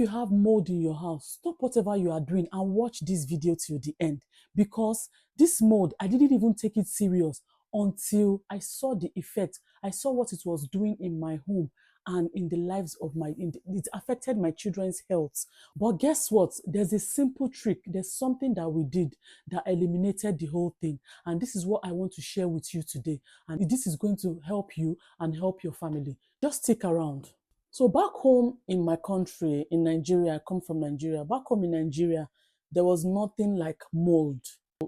you have mold in your house, stop whatever you are doing and watch this video till the end, because this mold, I didn't even take it serious until I saw the effect. I saw what it was doing in my home and in the lives of it affected my children's health. But guess what? There's a simple trick. There's something that we did that eliminated the whole thing. And this is what I want to share with you today. And this is going to help you and help your family. Just stick around. So back home in my country, in Nigeria, I come from Nigeria. Back home in Nigeria, there was nothing like mold.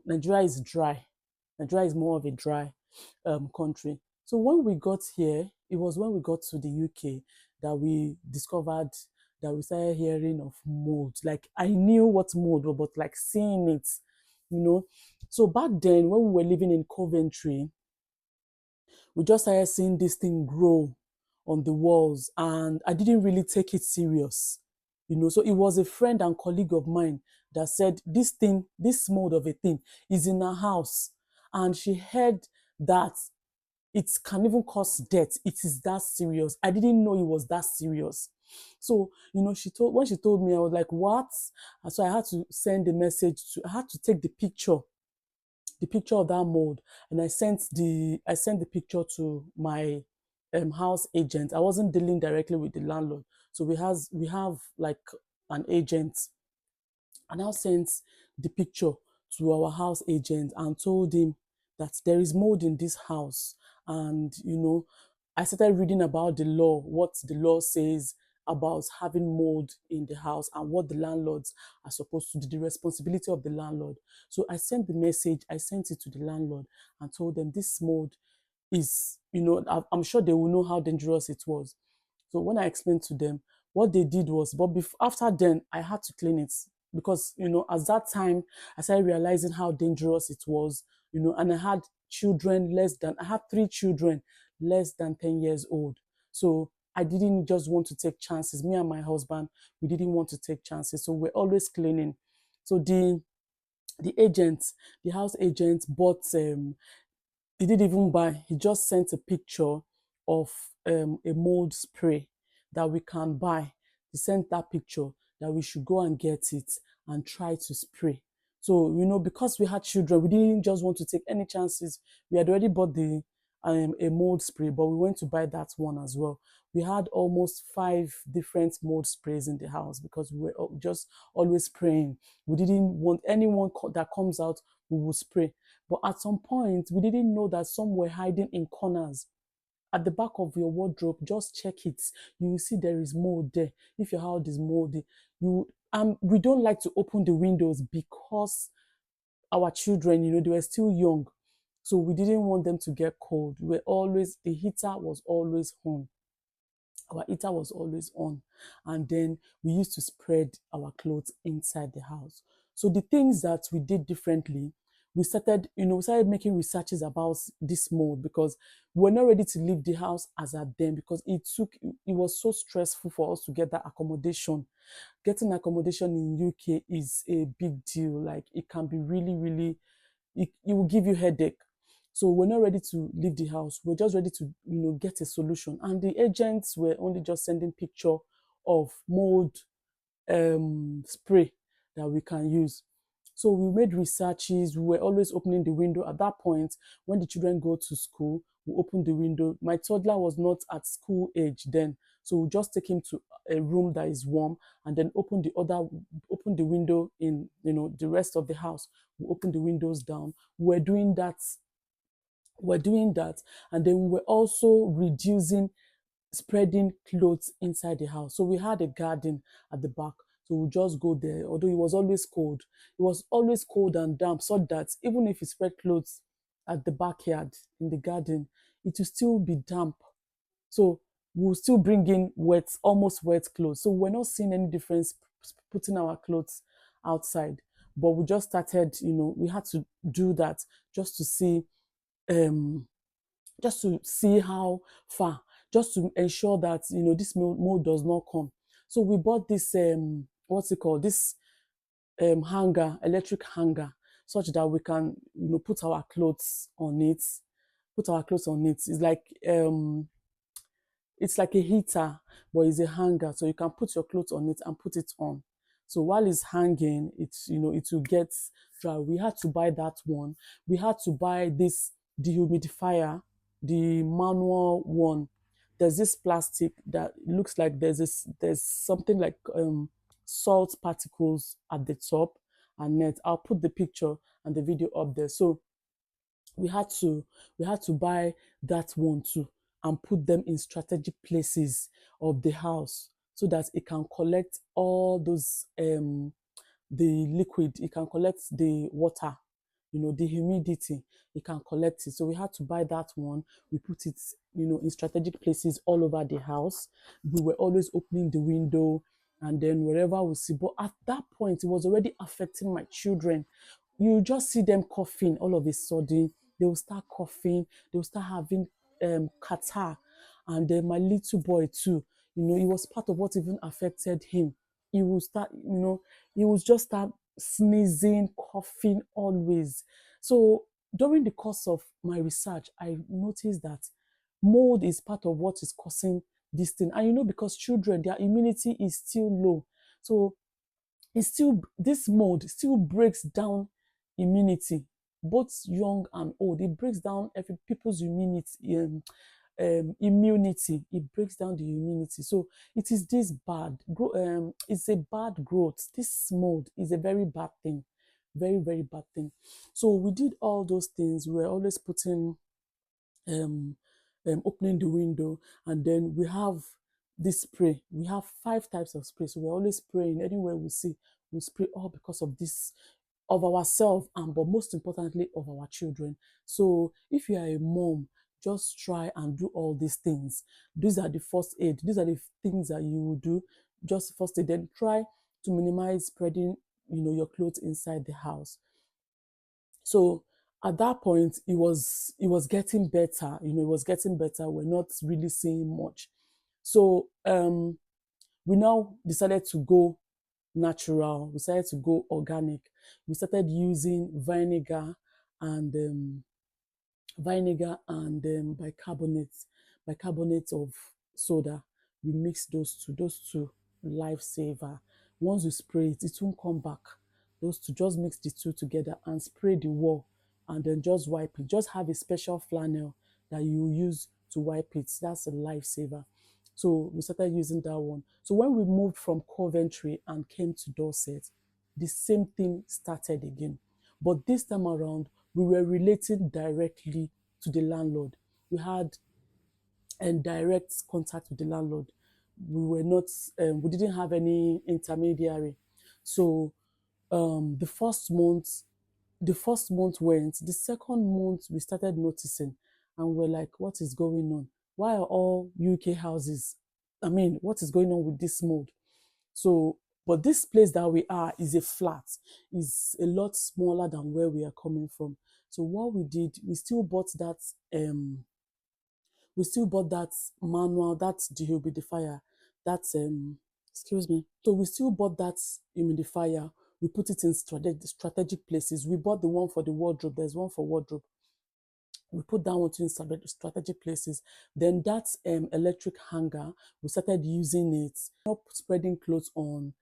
Nigeria is dry. Nigeria is more of a dry country. So when we got here, it was when we got to the UK that we discovered that we started hearing of mold. Like I knew what mold was, but like seeing it, you know. So back then, when we were living in Coventry, we just started seeing this thing grow on the walls, and I didn't really take it serious, you know. So it was a friend and colleague of mine that said this thing, this mold of a thing is in her house, and she heard that it can even cause death. It is that serious. I didn't know it was that serious. So, you know, when she told me, I was like, what? And so I had to send a message I had to take the picture of that mold, and I sent the picture to my house agent. I wasn't dealing directly with the landlord, so we have like an agent. And I sent the picture to our house agent and told him that there is mold in this house. And you know, I started reading about the law, what the law says about having mold in the house and what the landlords are supposed to do, the responsibility of the landlord. So I sent the message, I sent it to the landlord and told them this mold is, you know, I'm sure they will know how dangerous it was. So when I explained to them, what they did was, but after then, I had to clean it because, you know, at that time, I started realizing how dangerous it was, you know, and I had I had 3 children less than 10 years old. So I didn't just want to take chances. Me and my husband, we didn't want to take chances. So we're always cleaning. So the house agent bought he didn't even buy, he just sent a picture of a mold spray that we can buy. He sent that picture that we should go and get it and try to spray. So, you know, because we had children, we didn't just want to take any chances. We had already bought a mold spray, but we went to buy that one as well. We had almost 5 different mold sprays in the house because we were just always spraying. We didn't want anyone that comes out, we will spray. But at some point, we didn't know that some were hiding in corners. At the back of your wardrobe, just check it. You will see there is mold there. If your house is moldy, we don't like to open the windows because our children, you know, they were still young. So we didn't want them to get cold. The heater was always on. Our heater was always on. And then we used to spread our clothes inside the house. So the things that we did differently, we started making researches about this mold because we were not ready to leave the house as at then because it was so stressful for us to get that accommodation. Getting accommodation in UK is a big deal. Like it can be really, really, it will give you headache. So we're not ready to leave the house. We're just ready to, you know, get a solution. And the agents were only just sending picture of mold spray that we can use. So we made researches. We were always opening the window. At that point, when the children go to school, we open the window. My toddler was not at school age then. So we just take him to a room that is warm and then open the window in, you know, the rest of the house. We open the windows down. We're doing that, and then we were also reducing spreading clothes inside the house. So we had a garden at the back. So we just go there, although it was always cold. It was always cold and damp, so that even if you spread clothes at the backyard in the garden, it will still be damp. So we'll still bring in almost wet clothes. So we're not seeing any difference putting our clothes outside. But we just started, you know, we had to do that just to see um how far, just to ensure that, you know, this mold does not come. So we bought this what's it called, this hanger, electric hanger, such that we can, you know, put our clothes on it. It's like it's like a heater, but it's a hanger, so you can put your clothes on it and put it on. So while it's hanging, it's, it will get dry. We had to buy that one. We had to buy this dehumidifier, the manual one. There's this plastic that looks like there's something like salt particles at the top and net. I'll put the picture and the video up there. So we had to buy that one too and put them in strategic places of the house so that it can collect all those the liquid, it can collect the water, the humidity, it can collect it. So we had to buy that one. We put it, in strategic places all over the house. We were always opening the window and then wherever we see. But at that point, it was already affecting my children. You just see them coughing all of a sudden. They will start coughing, they will start having catarrh. And then my little boy too, it was part of what even affected him. He will start, he would just start sneezing, coughing always. So during the course of my research, I noticed that mold is part of what is causing this thing. And because children, their immunity is still low. So this mold still breaks down immunity, both young and old. It breaks down every people's immunity. It breaks down the immunity. So it is this bad it's a bad growth. This mold is a very bad thing, very, very bad thing. So we did all those things. We were always putting um, opening the window, and then we have this spray. We have 5 types of spray, so we're always spraying anywhere we see. We spray all because of this, of ourselves, and but most importantly of our children. So if you are a mom, just try and do all these things. These are the first aid. These are the things that you will do. Just first aid. Then try to minimize spreading, your clothes inside the house. So at that point, it was getting better. It was getting better. We're not really seeing much. So we now decided to go natural. We decided to go organic. We started using and bicarbonate of soda. We mix those two lifesaver. Once we spray it, it won't come back. Those two, just mix the two together and spray the wall, and then just wipe it. Just have a special flannel that you use to wipe it. That's a lifesaver. So we started using that one. So when we moved from Coventry and came to Dorset, the same thing started again. But this time around, we were relating directly to the landlord. We had direct contact with the landlord. We were not, we didn't have any intermediary. So the first month went. The second month, we started noticing, and we're like, what is going on? Why are all UK houses? I mean, what is going on with this mold? So, but this place that we are is a flat, is a lot smaller than where we are coming from. So what we did, we still bought that manual, that dehumidifier, that excuse me. So we still bought that humidifier. We put it in strategic places. We bought the one for the wardrobe. There's one for wardrobe. We put that one in strategic places. Then that electric hanger, we started using it, not spreading clothes um,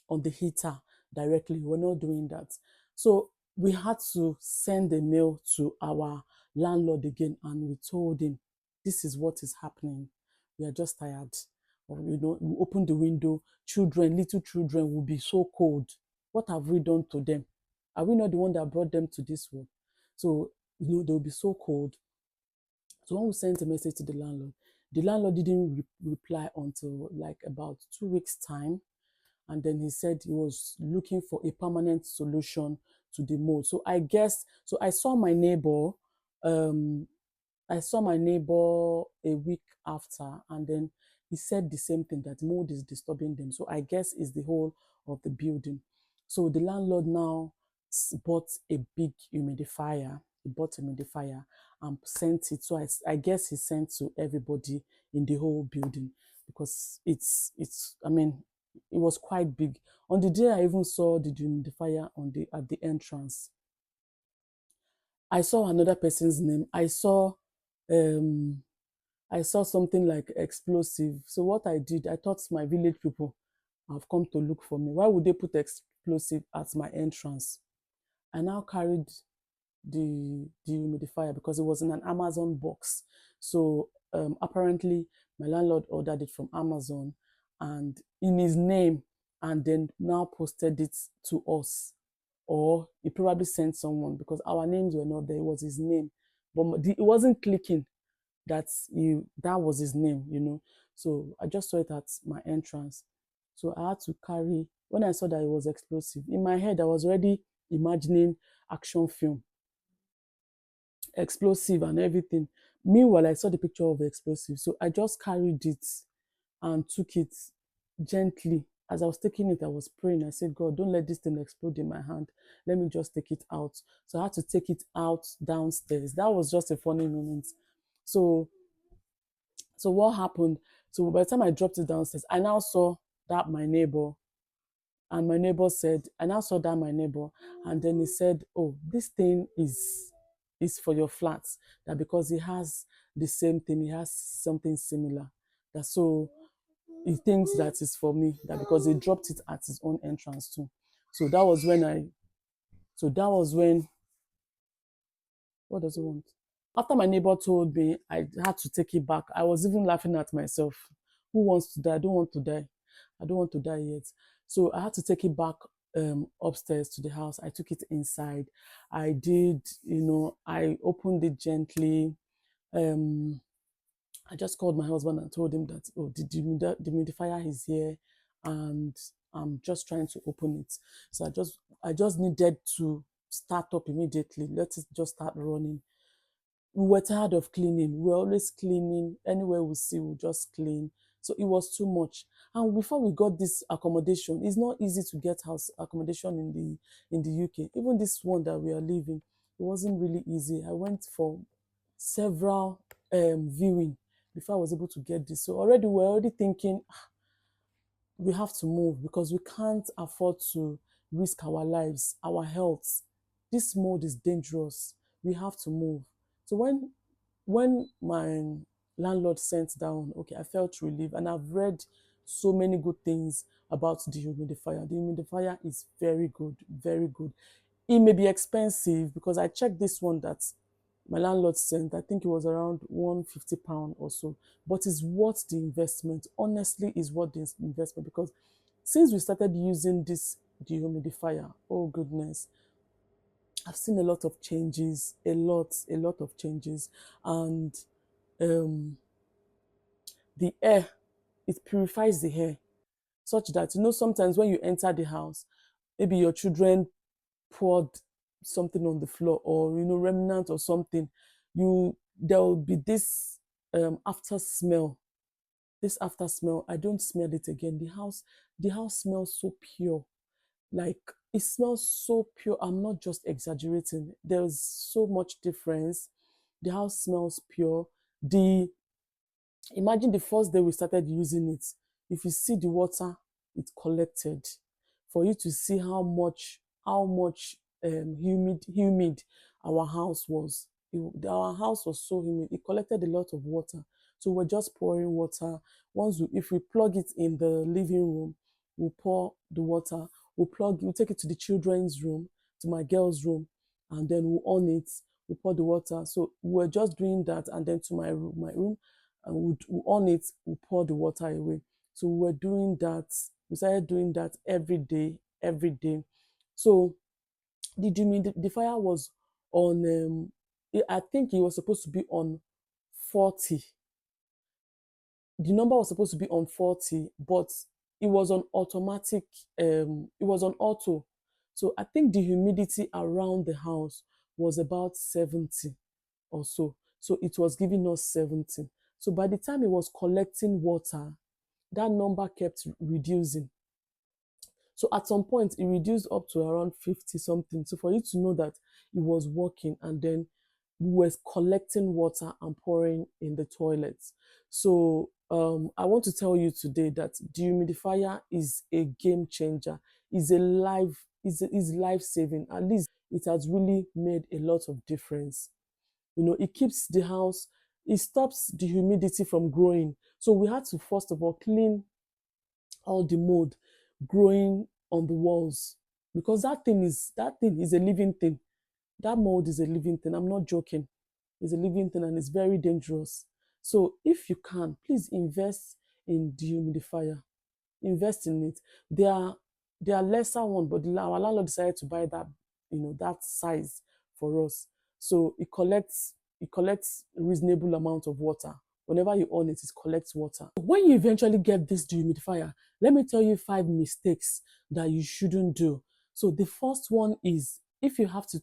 on the heater directly. We're not doing that. So we had to send a mail to our landlord again, and we told him, this is what is happening. We are just tired. Or, we open the window, little children will be so cold. What have we done to them? Are we not the one that brought them to this world? So, they'll be so cold. So when we sent a message to the landlord didn't reply until like about 2 weeks time. And then he said he was looking for a permanent solution to the mold. So I saw my neighbor a week after, and then he said the same thing, that mold is disturbing them. So I guess it's the whole of the building. So the landlord now bought a big humidifier. He bought a humidifier and sent it. So I guess he sent to everybody in the whole building, because I mean, it was quite big. On the day I even saw the humidifier at the entrance, I saw another person's name. I saw I saw something like explosive. So what I did, I thought my village people have come to look for me. Why would they put explosive at my entrance? I now carried the dehumidifier because it was in an Amazon box. So apparently my landlord ordered it from Amazon and in his name, and then now posted it to us. Or he probably sent someone because our names were not there. It was his name, but it wasn't clicking that was his name, you know. So I just saw it at my entrance. So I had to carry, when I saw that it was explosive, in my head I was already imagining action film, explosive and everything. Meanwhile, I saw the picture of the explosive. So I just carried it and took it gently. As I was taking it, I was praying. I said, God, don't let this thing explode in my hand. Let me just take it out. So I had to take it out downstairs. That was just a funny moment. So so what happened? So by the time I dropped it downstairs, I now saw that my neighbor, and my neighbor said, I now saw that my neighbor, and then he said, "Oh, this thing is for your flat. That because he has the same thing, he has something similar. That so he thinks that is for me. That because he dropped it at his own entrance too. So that was when I. So that was when. What does he want? After my neighbor told me, I had to take it back. I was even laughing at myself. Who wants to die? I don't want to die. I don't want to die yet. So I had to take it back upstairs to the house. I took it inside. I did, I opened it gently. Um, I just called my husband and told him that, oh, the dehumidifier is here and I'm just trying to open it. So I just needed to start up immediately. Let it just start running. We were tired of cleaning. We were always cleaning. Anywhere we see, we just clean. So it was too much. And before we got this accommodation, it's not easy to get house accommodation in the UK. Even this one that we are living, it wasn't really easy. I went for several viewing before I was able to get this. So already we're already thinking we have to move because we can't afford to risk our lives, our health. This mode is dangerous. We have to move. So when my landlord sent down, okay, I felt relief, and I've read so many good things about the humidifier. The humidifier is very good, very good. It may be expensive because I checked this one that my landlord sent. I think it was around £150 or so, but it's worth the investment. Honestly, is worth the investment because since we started using this dehumidifier, oh goodness, I've seen a lot of changes, a lot of changes, and um, the air, it purifies the air such that, sometimes when you enter the house, maybe your children poured something on the floor or, remnant or something, there will be this after smell. This after smell, I don't smell it again. The house smells so pure. Like, it smells so pure. I'm not just exaggerating. There's so much difference. The house smells pure. The Imagine the first day we started using it. If you see the water it collected, for you to see how much humid our house was. Our house was so humid. It collected a lot of water. So we're just pouring water. If we plug it in the living room, we'll pour the water. We'll take it to the children's room, to my girls' room, and then we'll on it. We pour the water. So we're just doing that, and then to my room, and we on it, we pour the water away. So we were doing that. We started doing that every day, every day. So the fire was on. I think it was supposed to be on 40. The number was supposed to be on 40, but it was on automatic. It was on auto. So I think the humidity around the house was about 70 or so. So it was giving us 70. So by the time it was collecting water, that number kept reducing. So at some point, it reduced up to around 50 something. So for you to know that it was working, and then we were collecting water and pouring in the toilets. So I want to tell you today that dehumidifier is a game changer. Is life saving. At least it has really made a lot of difference. It keeps the house it stops the humidity from growing. So we had to first of all clean all the mold growing on the walls, because that thing is a living thing. That mold is a living thing. I'm not joking. It's a living thing and it's very dangerous. So if you can, please invest in dehumidifier. Invest in it. They are lesser one, but our landlord decided to buy that, that size for us. So it collects reasonable amount of water. Whenever you on it, it collects water. When you eventually get this dehumidifier, let me tell you 5 mistakes that you shouldn't do. So the first one is, if you have to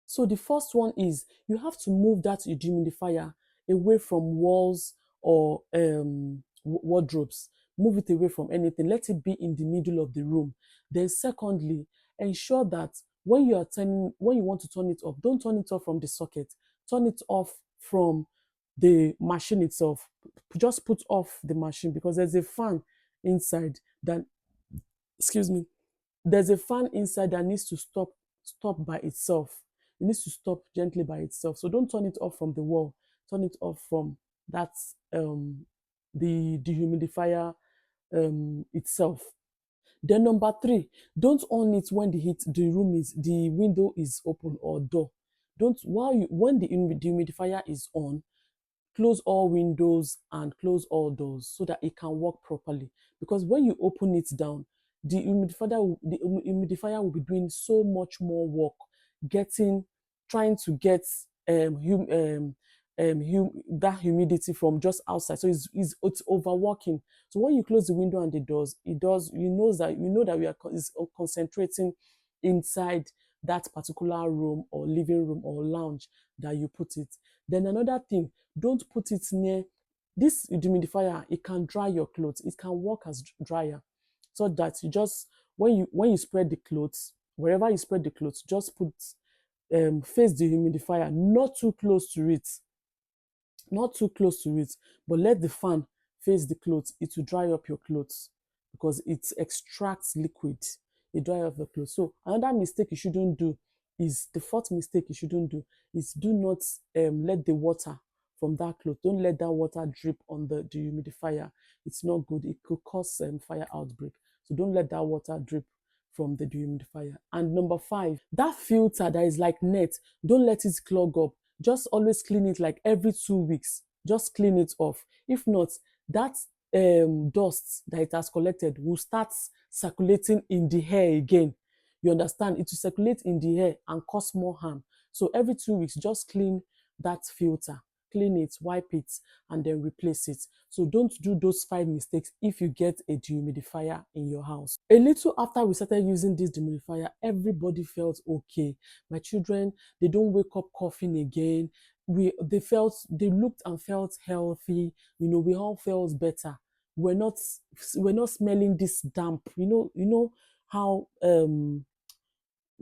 So the first one is, you have to move that dehumidifier away from walls or wardrobes. Move it away from anything. Let it be in the middle of the room. Then secondly, ensure that when you want to turn it off, don't turn it off from the socket. Turn it off from the machine itself. Just put off the machine, because there's a fan inside that, excuse me, there's a fan inside that needs to stop by itself. It needs to stop gently by itself. So don't turn it off from the wall. Turn it off from that the dehumidifier itself. Then number three, don't on it when the window is open or door. Don't while you when the dehumidifier is on, close all windows and close all doors so that it can work properly. Because when you open it down, the humidifier will be doing so much more work, getting trying to get that humidity from just outside. So it's overworking. So when you close the window and the doors, it does you know that we are is concentrating inside that particular room or living room or lounge that you put it. Then another thing, don't put it near this dehumidifier. It can dry your clothes. It can work as dryer, so that you just when you spread the clothes, wherever you spread the clothes, just put face the humidifier, not too close to it, not too close to it, but let the fan face the clothes. It will dry up your clothes, because it extracts liquid. It dry up the clothes. So another mistake you shouldn't do is the fourth mistake you shouldn't do is, do not let the water from that cloth. Don't let that water drip on the dehumidifier. It's not good. It could cause fire outbreak. So don't let that water drip from the dehumidifier. And number five, that filter that is like net, don't let it clog up. Just always clean it like every 2 weeks. Just clean it off. If not, that dust that it has collected will start circulating in the hair again. You understand? It will circulate in the hair and cause more harm. So every 2 weeks, just clean that filter. Clean it, wipe it, and then replace it. So don't do those 5 mistakes if you get a dehumidifier in your house. A little after we started using this dehumidifier, everybody felt okay. My children, they don't wake up coughing again. They looked and felt healthy. We all felt better. We're not smelling this damp. How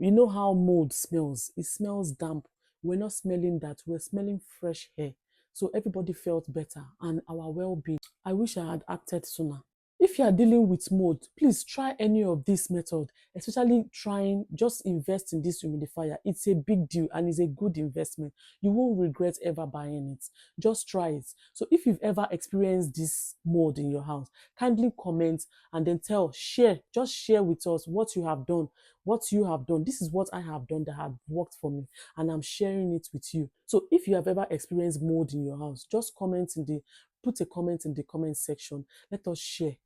mold smells. It smells damp. We're not smelling that. We're smelling fresh air. So everybody felt better, and our well-being. I wish I had acted sooner. If you are dealing with mold, please try any of this method, especially just invest in this humidifier. It's a big deal and it's a good investment. You won't regret ever buying it. Just try it. So if you've ever experienced this mold in your house, kindly comment and then just share with us what you have done. This is what I have done that had worked for me, and I'm sharing it with you. So if you have ever experienced mold in your house, just put a comment in the comment section. Let us share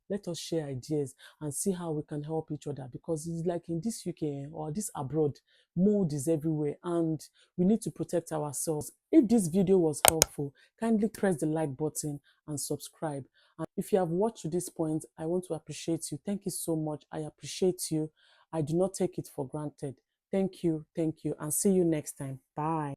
ideas and see how we can help each other, because it's like in this UK or this abroad, mold is everywhere and we need to protect ourselves. If this video was helpful, kindly press the like button and subscribe. And if you have watched to this point, I want to appreciate you. Thank you so much. I appreciate you. I do not take it for granted. Thank you, and see you next time. Bye.